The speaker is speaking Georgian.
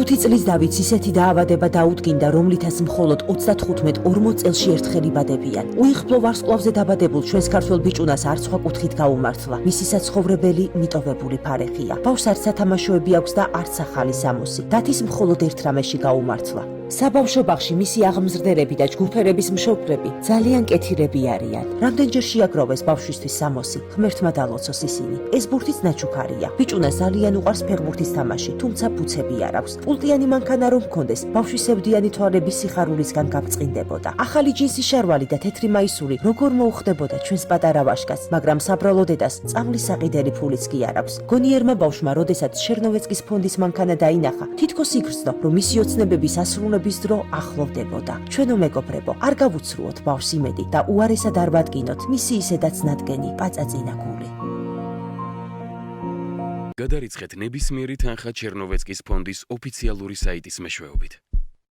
5 წლის დავით ისეთი დაავადება დაუდგინდა, რომლითაც მხოლოდ 35-40 წელში ერთხელ იბადებიან. უიღბლო ვარსკვლავზე დაბადებულ ჩვენს ქართველ ბიჭუნას არც სხვა კუთხით გაუმართლა. მისი საცხოვრებელი მიტოვებული ფარეხია. ბავშვს არც სათამაშოები აქვს და არც ახალი სამოსი. დათის მხოლოდ ერთ რამეში გაუმართლა. საბავშვო ბაღში მისი აღმზრდელები და ჯგუფერების მშობლები ძალიან კეთილები არიან. რამდენჯერ შეაგროვეს ბავშვისთვის სამოსი, ღმერთმა დალოცოს ისინი. ეს ბურთიც ნაჩუქარია. ბიჭუნას ძალიან უყვარს ფეხბურთის თამაში, თუმცა ფუცები არ აქვს. პულტიანი მანქანა რომ ჰქონდეს, ბავშვის სევდიანი თვალები სიხარულისგან გაბწყინდებოდა. ახალი ჯინსის შარვალი და თეთრი მაისური როგორ მოუხდებოდა ჩვენს პატარა ვაჟკაცს, მაგრამ საბრალო დედას წამლის საყიდელი ფულიც კი არ აქვს. გონიერმა ბავშვმა, როდესაც ჩერნოვეცკის ფონდის მანქანა დაინახა, თითქოს იგრძნო, რომ მისი ოცნებების ასრულების დრო ახლოვდებოდა. ჩვენო მეგობრებო, არ გავუცრუოთ ბავშვს იმედი და უარესად არ ვადგინოთ მისი ისედაც ნადგენი პაწაწინა გული. გადარიცხეთ ნებისმიერი თანხა ჩერნოვეცკის ფონდის ოფიციალური საიტის მეშვეობით.